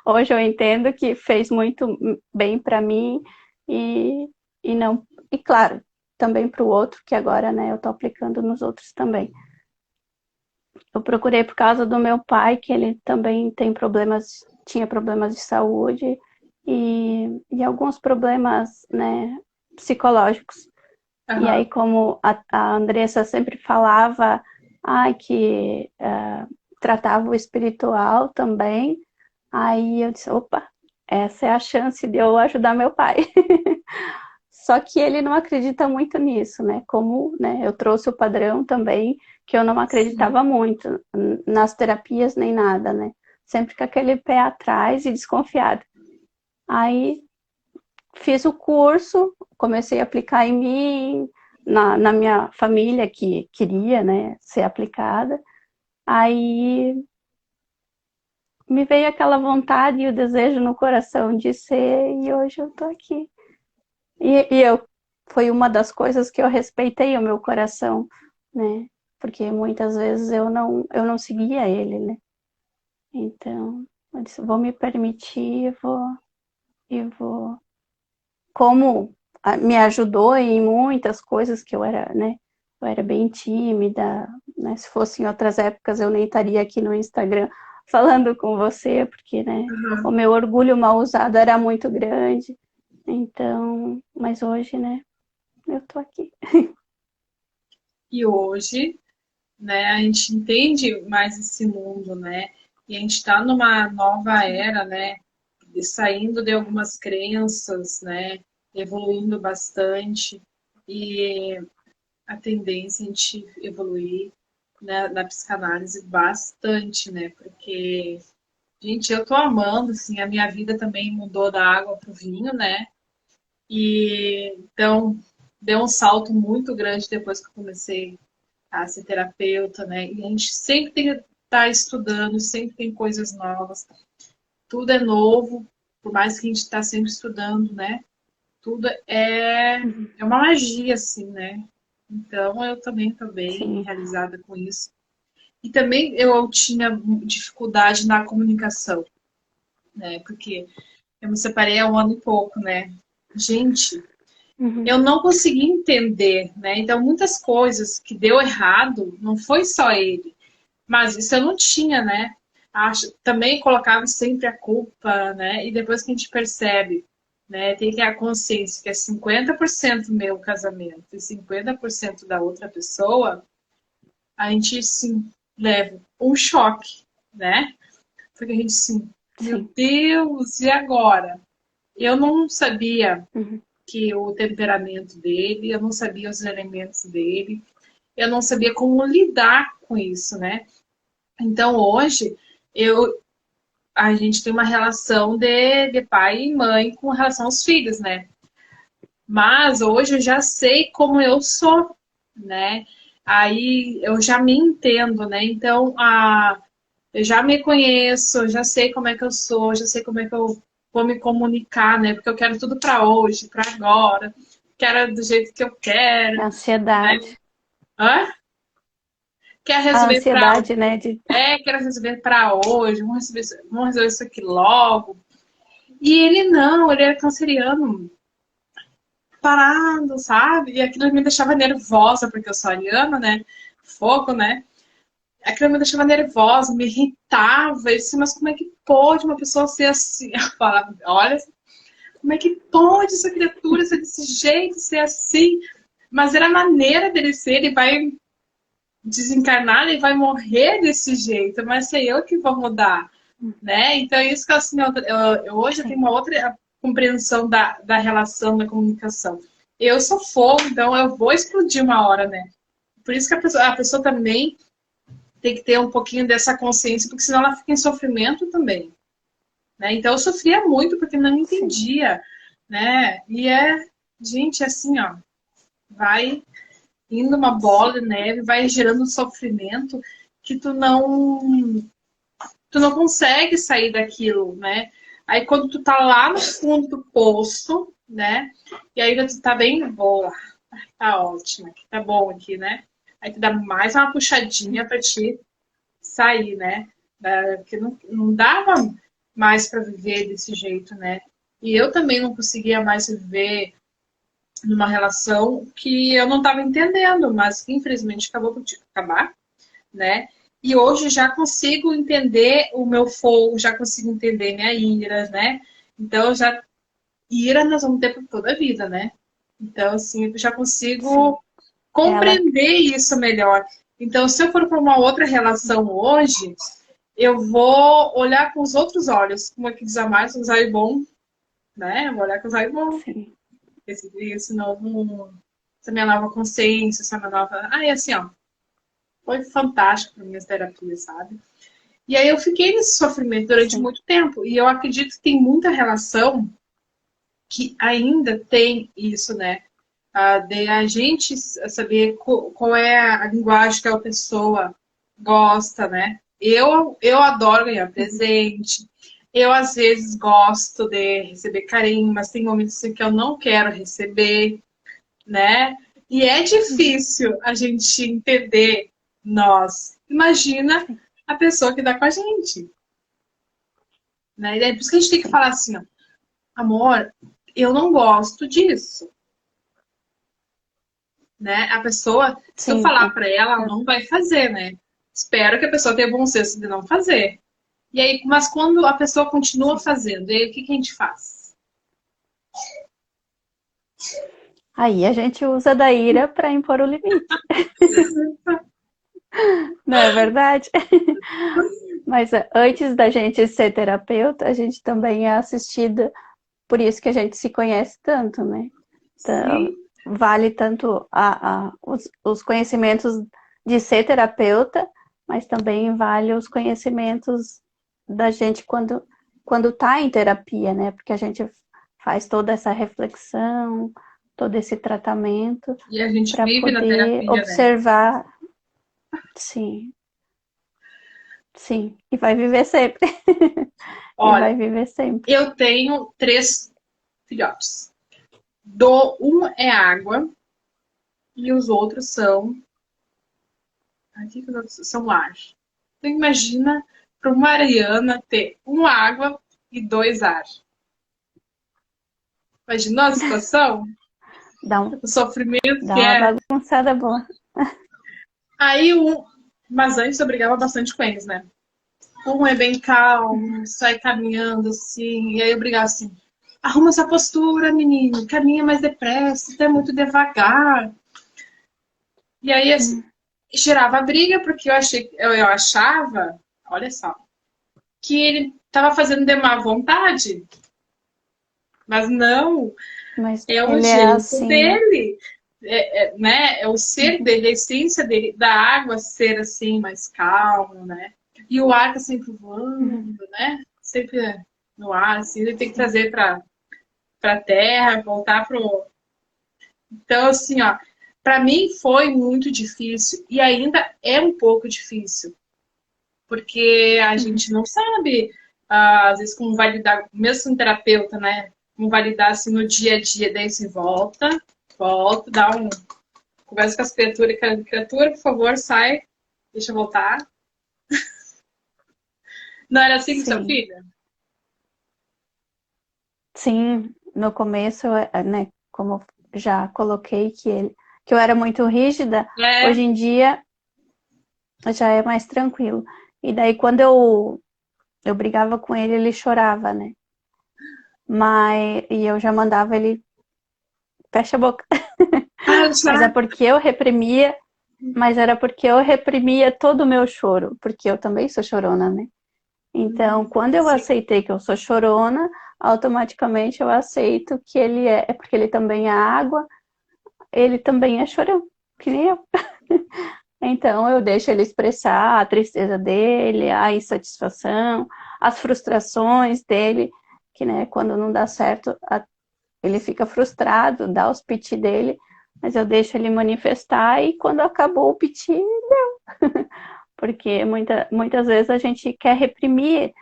Hoje eu entendo que fez muito bem para mim e, e não, e claro, também para o outro, que agora, né, eu estou aplicando nos outros também. Eu procurei por causa do meu pai, que ele também tinha problemas de saúde e alguns problemas, né, psicológicos. E aí, Aham. como a Andressa sempre falava, que tratava o espiritual também, aí eu disse, opa, essa é a chance de eu ajudar meu pai. Só que ele não acredita muito nisso, né? Como, né, eu trouxe o padrão também, que eu não Sim. acreditava muito nas terapias nem nada, né? Sempre com aquele pé atrás e desconfiado. Aí fiz o curso, comecei a aplicar em mim, na minha família que queria, né, ser aplicada. Aí me veio aquela vontade e o desejo no coração de ser, e hoje eu tô aqui. Foi uma das coisas que eu respeitei o meu coração, né? Porque muitas vezes eu não seguia ele, né? Então, eu disse, vou me permitir, vou. Como me ajudou em muitas coisas que eu era, né? Eu era bem tímida, né? Se fosse em outras épocas, eu nem estaria aqui no Instagram falando com você, porque, né? O Aham. meu orgulho mal usado era muito grande. Então, mas hoje, né? Eu tô aqui. E hoje, né, a gente entende mais esse mundo, né? E a gente está numa nova era, né? Saindo de algumas crenças, né? Evoluindo bastante. E a tendência é a gente evoluir, né, na psicanálise bastante, né? Porque, gente, eu tô amando, assim, a minha vida também mudou da água pro vinho, né? E então deu um salto muito grande depois que eu comecei a ser terapeuta, né? E a gente sempre tem que estar estudando, sempre tem coisas novas, tudo é novo, por mais que a gente está sempre estudando, né? Tudo é uma magia, assim, né? Então eu também estou bem Sim, realizada com isso. E também eu tinha dificuldade na comunicação, né? Porque eu me separei há um ano e pouco, né? Gente, eu não consegui entender, né? Então, muitas coisas que deu errado, não foi só ele. Mas isso eu não tinha, né? Também colocava sempre a culpa, né? E depois que a gente percebe, né? Tem que ter a consciência que é 50% meu casamento e 50% da outra pessoa, a gente, sim, leva um choque, né? Porque a gente, assim, meu Sim. Deus, e agora? Eu não sabia Uhum. que o temperamento dele, eu não sabia os elementos dele, eu não sabia como lidar com isso, né? Então hoje a gente tem uma relação de pai e mãe com relação aos filhos, né? Mas hoje eu já sei como eu sou, né? Aí eu já me entendo, né? Então eu já me conheço, eu já sei como é que eu sou, já sei como é que eu vou me comunicar, né? Porque eu quero tudo para hoje, para agora, quero do jeito que eu A quero, né? ansiedade. Hã? Quer A resolver para ansiedade, né? quero resolver para hoje, vamos resolver isso aqui logo. E ele não, ele era canceriano, parado, sabe? E aquilo me deixava nervosa, porque eu sou ariana, né? Fogo, né? Aquilo me deixava nervosa, me irritava. Eu disse, mas como é que pode uma pessoa ser assim? Eu falava, olha, como é que pode essa criatura ser desse jeito, ser assim? Mas era a maneira dele ser, ele vai desencarnar, ele vai morrer desse jeito, mas sei eu que vou mudar, né? Então, isso que assim, hoje eu tenho Sim. uma outra compreensão da relação, da comunicação. Eu sou fogo, então eu vou explodir uma hora, né? Por isso que a pessoa também tem que ter um pouquinho dessa consciência, porque senão ela fica em sofrimento também, né? Então, eu sofria muito porque não Sim. entendia, né? Gente, assim, ó, vai indo uma bola de neve, vai gerando um sofrimento que tu não consegue sair daquilo, né? Aí quando tu tá lá no fundo do poço, né? E ainda tu tá bem boa, tá ótima, aqui tá bom aqui, né? Aí tu dá mais uma puxadinha pra te sair, né? Porque não dava mais para viver desse jeito, né? E eu também não conseguia mais viver numa relação que eu não estava entendendo, mas que infelizmente acabou por acabar, né? E hoje já consigo entender o meu fogo, já consigo entender minha ira, né? Então, já ira nós vamos ter por toda a vida, né? Então, assim, eu já Sim. consigo Ela. compreender isso melhor. Então, se eu for para uma outra relação hoje, eu vou olhar com os outros olhos, como é que diz a mais, um olhos bom, né? Eu vou olhar com os olhos bom. Sim. Esse novo, essa minha nova consciência, essa minha nova. Ah, e assim, ó, foi fantástico para minhas terapias, sabe? E aí eu fiquei nesse sofrimento durante Sim. muito tempo. E eu acredito que tem muita relação que ainda tem isso, né? De a gente saber qual é a linguagem que a pessoa gosta, né? Eu adoro ganhar Uhum. presente. Eu, às vezes, gosto de receber carinho, mas tem momentos em que eu não quero receber, né? E é Uhum. difícil a gente entender nós. Imagina Sim. a pessoa que dá com a gente, né? E é por isso que a gente tem que Sim. falar assim, ó, amor, eu não gosto disso, né? A pessoa, se eu Sim. falar para ela, ela É. não vai fazer, né? Espero que a pessoa tenha bom senso de não fazer. E aí, mas quando a pessoa continua Sim. fazendo, e aí o que a gente faz? Aí a gente usa da ira para impor o limite. Não é verdade? Mas antes da gente ser terapeuta, a gente também é assistida, por isso que a gente se conhece tanto, né? Então, Sim, vale tanto os conhecimentos de ser terapeuta, mas também vale os conhecimentos da gente quando tá em terapia, né? Porque a gente faz toda essa reflexão, todo esse tratamento e a gente para vive na poder terapia, né? observar, sim, sim, e vai viver sempre. E vai Olha, viver sempre. eu tenho 3 filhotes. Um é água e os outros são. Aqui que os outros são ar. Então imagina para uma Ariana ter um água e 2 ar. Imaginou a situação? Dá, um, O sofrimento dá que uma é. bagunçada boa. Aí, mas antes eu brigava bastante com eles, né? Um é bem calmo, sai caminhando assim, e aí eu brigava assim, arruma essa postura, menino, caminha mais depressa, você é muito devagar. E aí assim, Hum, gerava briga, porque eu achava, olha só, que ele estava fazendo de má vontade, mas não, mas é o ele é jeito assim, né? dele. Né? É o ser Uhum. dele, a essência dele, da água ser assim, mais calmo, né? E o ar tá sempre Uhum. voando, né? Sempre no ar, assim, ele tem que Sim, trazer para terra, voltar pro. Então, assim, ó, para mim foi muito difícil e ainda é um pouco difícil, porque a uhum. gente não sabe, às vezes, como vai lidar, mesmo sendo terapeuta, né? Como vai lidar assim no dia a dia, daí se volta, dá um. Conversa com as criaturas, criatura, por favor, sai, deixa eu voltar. Não era assim com seu Sim, filho? sim. No começo, né, como já coloquei que eu era muito rígida, É, hoje em dia já é mais tranquilo. E daí quando eu brigava com ele, ele chorava, né? E eu já mandava ele fecha a boca. para de Mas é chorar. porque eu reprimia, mas era porque eu reprimia todo o meu choro, porque eu também sou chorona, né? Então, quando eu Sim. aceitei que eu sou chorona, automaticamente eu aceito que ele é porque ele também é água, ele também é chorão, que nem eu. Então, eu deixo ele expressar a tristeza dele, a insatisfação, as frustrações dele, que, né, quando não dá certo, ele fica frustrado, dá os piti dele, mas eu deixo ele manifestar e quando acabou o piti, porque muitas vezes a gente quer reprimir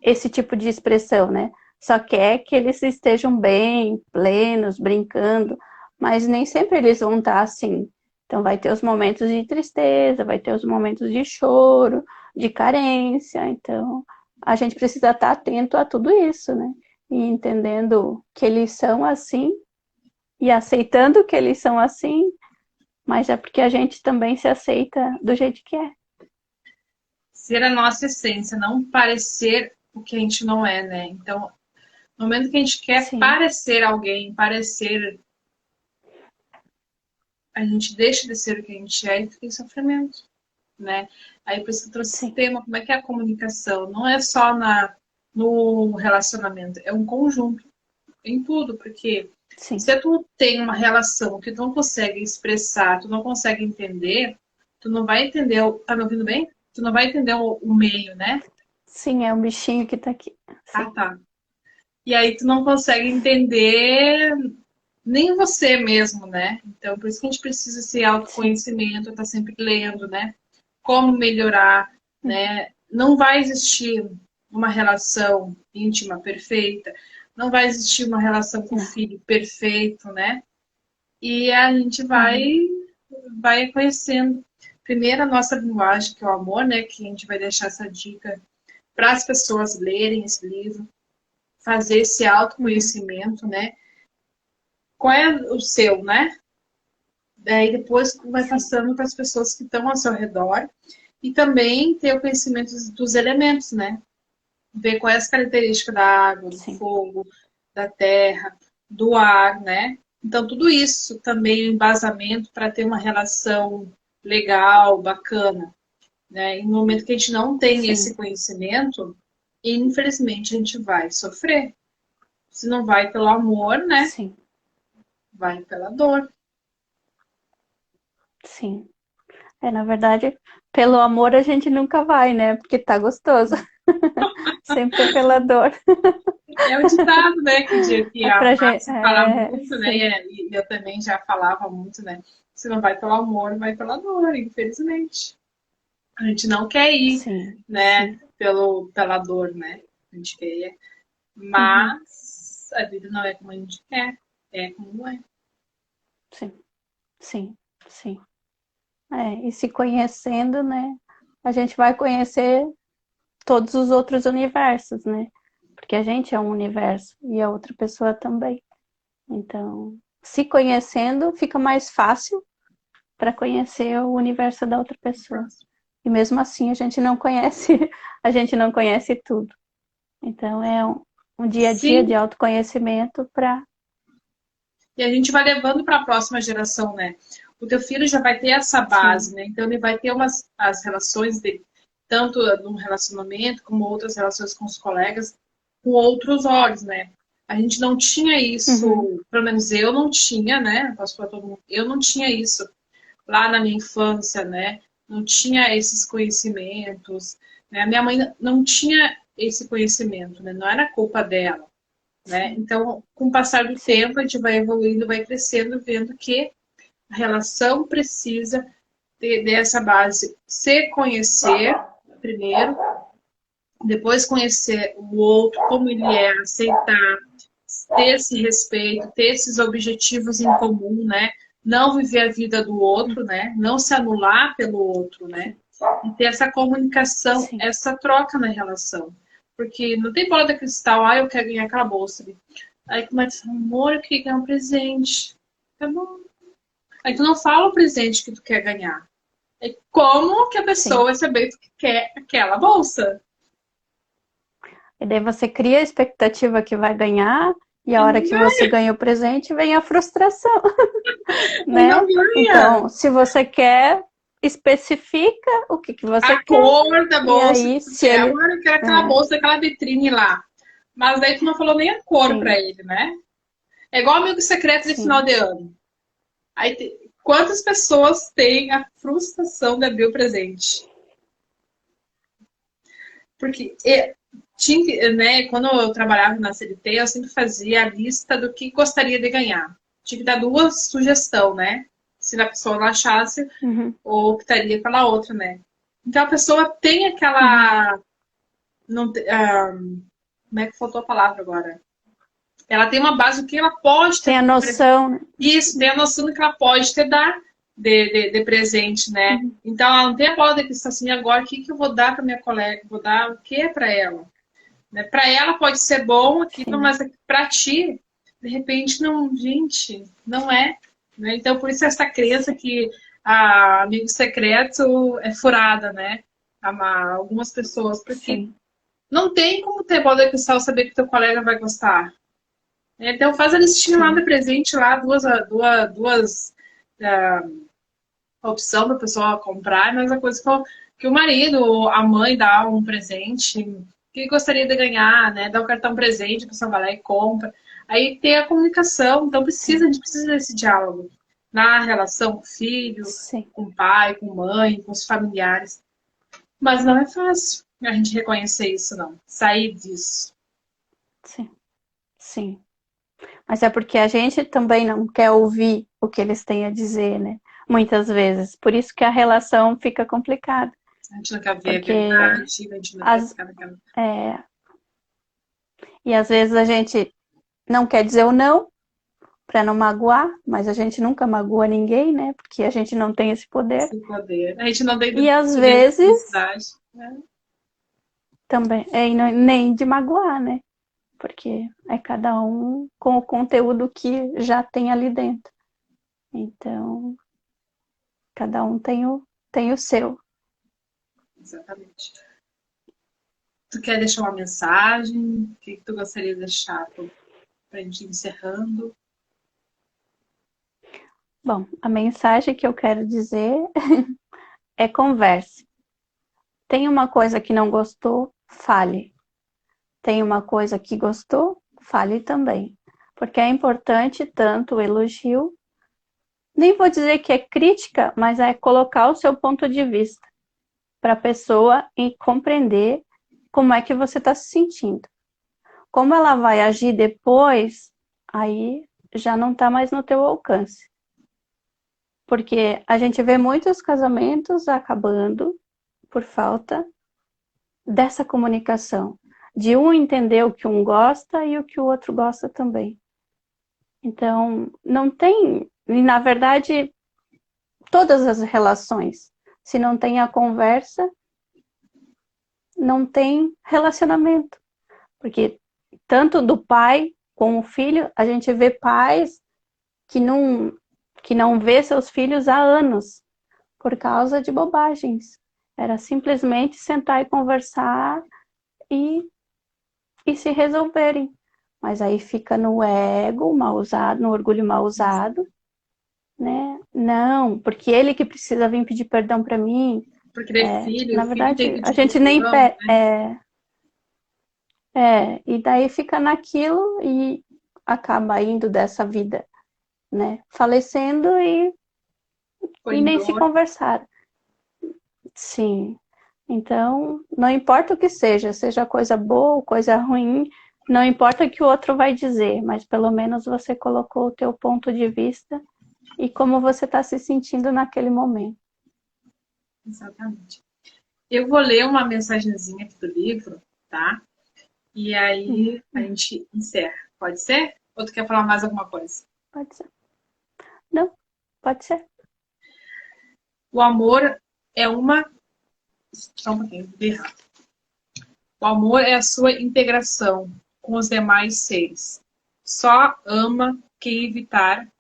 esse tipo de expressão, né? Só quer que eles estejam bem, plenos, brincando, mas nem sempre eles vão estar assim. Então vai ter os momentos de tristeza, vai ter os momentos de choro, de carência. Então a gente precisa estar atento a tudo isso, né? E entendendo que eles são assim e aceitando que eles são assim, mas é porque a gente também se aceita do jeito que é. Ser a nossa essência, não parecer o que a gente não é, né? Então, no momento que a gente quer Sim, parecer alguém, parecer, a gente deixa de ser o que a gente é e fica em sofrimento, né? Aí por isso que eu trouxe esse sim, tema, como é que é a comunicação? Não é só no relacionamento, é um conjunto em tudo, porque sim, se tu tem uma relação que tu não consegue expressar, tu não consegue entender, tu não vai entender, tá me ouvindo bem? Tu não vai entender o meio, né? sim, é um bichinho que tá aqui. Ah, Sim, tá. E aí tu não consegue entender nem você mesmo, né? Então, por isso que a gente precisa esse sim. autoconhecimento, tá sempre lendo, né? Como melhorar, né? Não vai existir uma relação íntima perfeita, não vai existir uma relação com o Não. filho perfeito, né? E a gente Uhum. vai conhecendo primeiro a nossa linguagem, que é o amor, né? Que a gente vai deixar essa dica para as pessoas lerem esse livro, fazer esse Uhum. autoconhecimento, né? Qual é o seu, né? Daí depois vai Sim, passando para as pessoas que estão ao seu redor e também ter o conhecimento dos elementos, né? Ver quais as características da água, do sim, fogo, da terra, do ar, né? Então tudo isso também é um embasamento para ter uma relação legal, bacana, né? E no momento que a gente não tem esse sim, conhecimento, infelizmente a gente vai sofrer. Se não vai pelo amor, né? sim, Vai pela dor. sim. É, na verdade, pelo amor a gente nunca vai, né? Porque tá gostoso. Sempre é pela dor. É o ditado, né, que É a pra gente. Márcia fala É, muito, né, sim. e eu também já falava muito, né, se não vai pelo amor, vai pela dor, infelizmente. A gente não quer ir, Sim, né, sim. pela dor, né, a gente quer ir, Uhum. mas a vida não é como a gente quer, é como é. Sim, sim, sim. É, e se conhecendo, né? A gente vai conhecer todos os outros universos, né? Porque a gente é um universo e a outra pessoa também. Então, se conhecendo, fica mais fácil para conhecer o universo da outra pessoa. E mesmo assim a gente não conhece, a gente não conhece tudo. Então é um dia a dia de Sim, autoconhecimento para. e a gente vai levando para a próxima geração, né? O teu filho já vai ter essa Sim. base, né? Então ele vai ter as relações dele, tanto num relacionamento como outras relações com os colegas, com outros olhos, né? A gente não tinha Uhum. isso, pelo menos eu não tinha, né? Posso falar todo mundo, eu não tinha isso lá na minha infância, né? Não tinha esses conhecimentos, né? A minha mãe não tinha esse conhecimento, né? Não era culpa dela, né? Sim. Então, com o passar do Sim. tempo, a gente vai evoluindo, vai crescendo, vendo que a relação precisa dessa base, se conhecer primeiro, depois conhecer o outro, como ele é, aceitar, ter esse respeito, ter esses objetivos em comum, né? Não viver a vida do outro, né? Não se anular pelo outro, né? E ter essa comunicação, Sim. essa troca na relação. Porque não tem bola de cristal, eu quero ganhar aquela bolsa. Aí começa, amor, eu queria ganhar um presente. Tá bom. Aí tu não fala o presente que tu quer ganhar. É como que a pessoa Sim. vai saber que quer aquela bolsa. E daí você cria a expectativa que vai ganhar, e a E hora não que você ganha, ganha o presente, vem a frustração, e não né? ganha. Então, se você quer, especifica o que você A quer, cor da e bolsa que aí, tu se quer. ele. Agora eu quero aquela É, bolsa daquela vitrine lá. Mas daí tu não falou nem a cor pra sim, ele, né? É igual amigo secreto de final sim, de ano. Aí, quantas pessoas têm a frustração de abrir o presente? Porque tinha, né, quando eu trabalhava na CLT, eu sempre fazia a lista do que gostaria de ganhar. Tinha que dar duas sugestões, né? Se a pessoa não achasse, uhum, ou optaria pela outra, né? Então a pessoa tem uhum. aquela. Não, como é que faltou a palavra agora? Ela tem uma base do que ela pode Tem ter. a noção, né? Isso, tem a noção do que ela pode ter dar de presente, né? Uhum, Então ela não tem a bola de cristal assim, agora o que, que eu vou dar para minha colega? Vou dar o que para ela? Né? Para ela pode ser bom aquilo, sim, mas para ti, de repente, não, gente, não é. Né? Então, por isso essa crença que a amigo secreto é furada, né? Algumas pessoas, porque sim, não tem como ter bola de cristal saber que teu colega vai gostar. Né? Então, faz a listinha lá de sim, presente, lá, duas opção para a pessoa comprar, mas a coisa que o marido ou a mãe dá um presente que gostaria de ganhar, né? Dá um cartão presente, a pessoa vai lá e compra. Aí tem a comunicação, então sim, a gente precisa desse diálogo na relação com o filho, sim, com o pai, com a mãe, com os familiares. Mas não é fácil a gente reconhecer isso, não. Sair disso. sim, sim. Mas é porque a gente também não quer ouvir o que eles têm a dizer, né? Muitas vezes. Por isso que a relação fica complicada. A gente não quer ver a Porque verdade, a gente não quer as, ficar naquela. é, e às vezes a gente não quer dizer o não para não magoar, mas a gente nunca magoa ninguém, né? Porque a gente não tem esse poder. Sem poder. A gente não tem E às poder de vezes felicidade. Né? também, nem de magoar, né? Porque é cada um com o conteúdo que já tem ali dentro. Então, cada um tem o seu. Exatamente. Tu quer deixar uma mensagem? O que tu gostaria de deixar para a gente ir encerrando? Bom, a mensagem que eu quero dizer é converse. Tem uma coisa que não gostou, fale. Tem uma coisa que gostou, fale também. Porque é importante tanto o elogio, nem vou dizer que é crítica, mas é colocar o seu ponto de vista para a pessoa e compreender como é que você está se sentindo. Como ela vai agir depois, aí já não está mais no teu alcance. Porque a gente vê muitos casamentos acabando por falta dessa comunicação, de um entender o que um gosta e o que o outro gosta também. Então, não tem, e na verdade, todas as relações, se não tem a conversa, não tem relacionamento. Porque tanto do pai com o filho, a gente vê pais que não vê seus filhos há anos por causa de bobagens. Era simplesmente sentar e conversar e se resolverem. Mas aí fica no ego mal usado, no orgulho mal usado, né? Não, porque ele que precisa vir pedir perdão para mim. Porque ele é filho, Na o filho tem verdade, que a pedir gente nem perdão, né? e daí fica naquilo e acaba indo dessa vida, né? Falecendo Foi e em nem se dor. conversaram. Sim. Então, não importa o que seja coisa boa ou coisa ruim, não importa o que o outro vai dizer, mas pelo menos você colocou o teu ponto de vista e como você está se sentindo naquele momento. Exatamente. Eu vou ler uma mensagenzinha aqui do livro, tá? E aí a gente encerra. Pode ser? Ou tu quer falar mais alguma coisa? Pode ser. Não, pode ser. O amor é uma. Só um pouquinho, vou errar. O amor é a sua integração com os demais seres. Só ama quem evitar,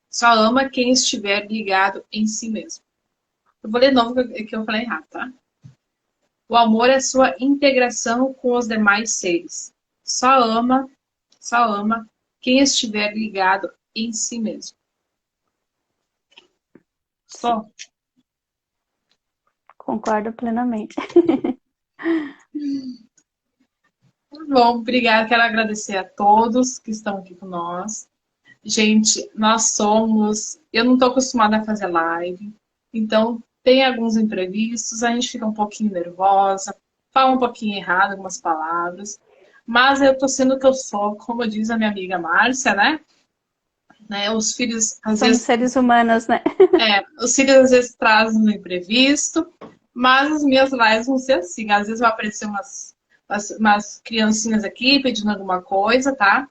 só ama quem estiver ligado em si mesmo. Eu vou ler de novo que eu falei errado, tá? O amor é sua integração com os demais seres. Só ama quem estiver ligado em si mesmo. Só. Concordo plenamente. Bom, obrigada. Quero agradecer a todos que estão aqui com nós. Gente, nós somos. Eu não estou acostumada a fazer live, então tem alguns imprevistos, a gente fica um pouquinho nervosa, fala um pouquinho errado algumas palavras, mas eu estou sendo o que eu sou, como diz a minha amiga Márcia, né? Os filhos, às Somos vezes, seres humanos, né? os filhos às vezes trazem um imprevisto, mas as minhas lives vão ser assim. Às vezes vai aparecer umas criancinhas aqui pedindo alguma coisa, tá?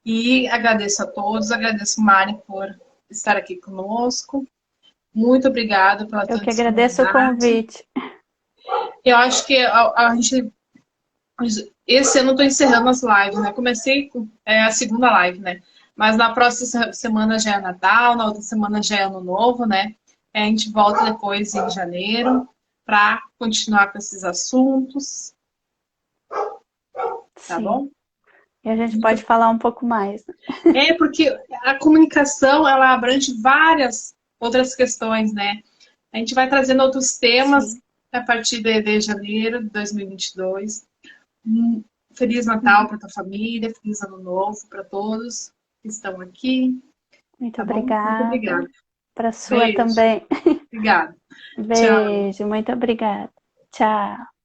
E agradeço a todos, agradeço Mari por estar aqui conosco. Muito obrigada pela Eu tua que agradeço o disponibilidade. convite. Eu acho que a gente. Esse ano eu estou encerrando as lives, né? Comecei a segunda live, né? Mas na próxima semana já é Natal, na outra semana já é Ano Novo, né? A gente volta depois em janeiro para continuar com esses assuntos, tá Sim. bom? E a gente pode falar um pouco mais. É porque a comunicação ela abrange várias outras questões, né? A gente vai trazendo outros temas Sim. a partir de janeiro de 2022. Feliz Natal para tua família, feliz Ano Novo para todos que estão aqui, Muito tá bom? Muito obrigada. obrigada. Para a sua Beijo. também. Obrigada. Tchau. Beijo, muito obrigada. Tchau.